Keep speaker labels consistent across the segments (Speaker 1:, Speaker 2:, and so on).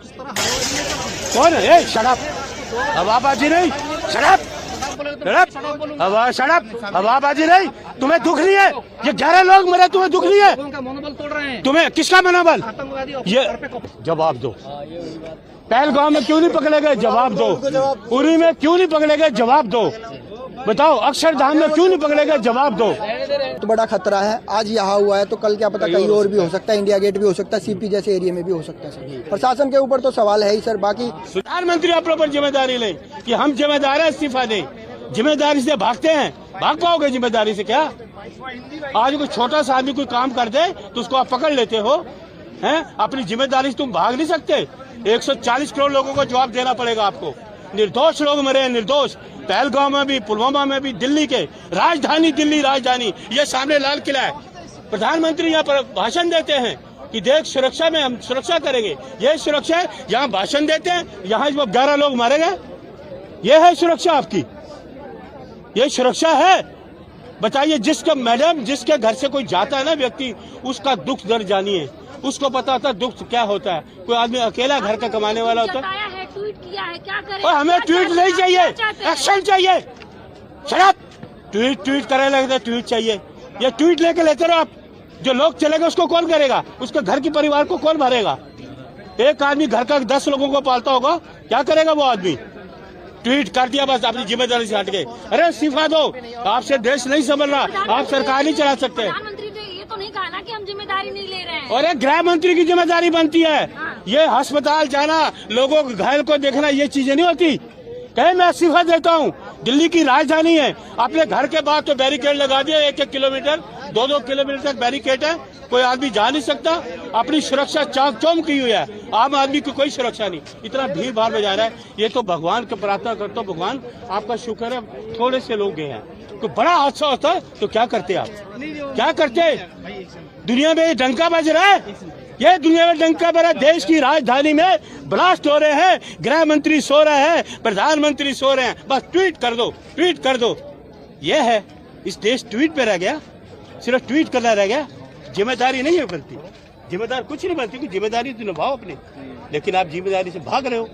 Speaker 1: कौन है? शराब हवाबाजी नहीं, शराब हवाबाजी नहीं। तुम्हें दुख नहीं है? ये 11 लोग मरे, तुम्हें दुख नहीं है?
Speaker 2: मनोबल तोड़ रहे हैं।
Speaker 1: तुम्हें किसका मनोबल? ये जवाब दो। पहलगाम में क्यों नहीं पकड़े गए? जवाब दो। उरी में क्यों नहीं पकड़े गए? जवाब दो। बताओ, अक्षरधाम में क्यों नहीं पकड़े गए? जवाब दो।
Speaker 3: तो बड़ा खतरा है। आज यहाँ हुआ है तो कल क्या पता कहीं और भी हो सकता है, इंडिया गेट भी हो सकता है, सीपी जैसे एरिया में भी हो सकता है सर। प्रशासन के ऊपर तो सवाल है ही सर। बाकी
Speaker 1: प्रधानमंत्री अपने ऊपर जिम्मेदारी ले कि हम जिम्मेदार है, इस्तीफा दें। जिम्मेदारी से भागते हैं, भाग पाओगे जिम्मेदारी से? क्या आज कोई छोटा सा आदमी कोई काम कर दे तो उसको आप पकड़ लेते हो हैं? अपनी जिम्मेदारी से तुम भाग नहीं सकते। 140 करोड़ लोगों को जवाब देना पड़ेगा आपको। निर्दोष लोग मरे हैं, निर्दोष। पहलगाम में भी, पुलवामा में भी, दिल्ली के राजधानी, दिल्ली राजधानी, ये सामने लाल किला है। प्रधानमंत्री यहाँ पर भाषण देते हैं कि देश सुरक्षा में हम सुरक्षा करेंगे। ये सुरक्षा है? यहाँ भाषण देते हैं, यहाँ 11 लोग मारे गए। ये है सुरक्षा आपकी? ये सुरक्षा है? बताइए, जिसका मैडम जिसके घर से कोई जाता है ना व्यक्ति, उसका दुख दर्द जानिए, उसको पता होता है दुख क्या होता है। कोई आदमी अकेला घर का कमाने वाला होता है।
Speaker 4: ट्वीट किया है, क्या करें?
Speaker 1: और हमें ट्वीट नहीं चाहिए, एक्शन चाहिए। शराब ट्वीट करे लगता, ट्वीट चाहिए। ये ट्वीट लेके लेते रहो आप। जो लोग चलेगा उसको कौन करेगा? उसके घर की परिवार को कौन भरेगा? एक आदमी घर का 10 लोगों को पालता होगा, क्या करेगा वो आदमी? ट्वीट कर दिया बस, अपनी जिम्मेदारी से हट गए। अरे इस्तीफा दो, आपसे देश नहीं संभल रहा, आप सरकार नहीं चला सकते।
Speaker 4: प्रधानमंत्री ने ये तो नहीं कहा ना कि हम जिम्मेदारी नहीं ले रहे हैं।
Speaker 1: और एक गृह मंत्री की जिम्मेदारी बनती है। ये अस्पताल जाना, लोगों को घायल को देखना, ये चीजें नहीं होती। कहे मैं इस्तीफा देता हूँ। दिल्ली की राजधानी है, अपने घर के बाहर तो बैरिकेड लगा दिया, 1-1 किलोमीटर 2-2 किलोमीटर तक बैरिकेड है, कोई आदमी जा नहीं सकता। अपनी सुरक्षा चाक चौक की हुई है, आम आदमी की कोई सुरक्षा नहीं। इतना भीड़ भाड़ में जा रहा है। ये तो भगवान की प्रार्थना करता हूँ, भगवान आपका शुक्र है थोड़े से लोग गए हैं। तो बड़ा हादसा होता है तो क्या करते आप? क्या करते? दुनिया में डंका बज रहा है, ये दुनिया में डंका बज रहा है। देश की राजधानी में ब्लास्ट हो रहे हैं, गृह मंत्री सो रहे हैं, प्रधानमंत्री सो रहे हैं। बस ट्वीट कर दो, ट्वीट कर दो। ये है, इस देश ट्वीट पे रह गया, सिर्फ ट्वीट करना रह गया। जिम्मेदारी नहीं है बनती, जिम्मेदार कुछ नहीं बनती। जिम्मेदारी तो निभाओ अपनी, लेकिन आप जिम्मेदारी से भाग रहे हो,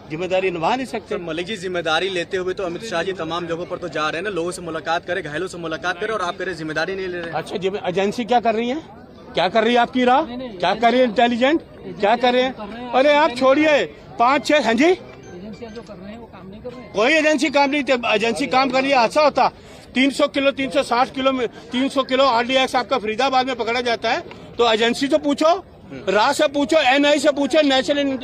Speaker 1: जिम्मेदारी निभा नहीं सकते।
Speaker 5: मलिक जी, जिम्मेदारी लेते हुए तो अमित शाह जी तमाम जगहों पर तो जा रहे हैं ना, लोगों से मुलाकात करे, घायलों से मुलाकात करे, और आप कह रहे जिम्मेदारी नहीं ले रहे।
Speaker 1: अच्छा, एजेंसी क्या कर रही है? क्या कर रही है आपकी राह? क्या कर रही है इंटेलिजेंट? क्या कर रहे हैं? अरे आप छोड़िए, 5-6 हाँ जी,
Speaker 2: एजेंसियां जो कर रहे हैं वो काम नहीं कर रहे हैं।
Speaker 1: कोई एजेंसी काम नहीं। एजेंसी काम कर रही है, अच्छा होता। 300 किलो 360 किलो में 300 किलो RDX आपका फरीदाबाद में पकड़ा जाता है, तो एजेंसी तो पूछो, राह से पूछो, NI से पूछो, नेशनल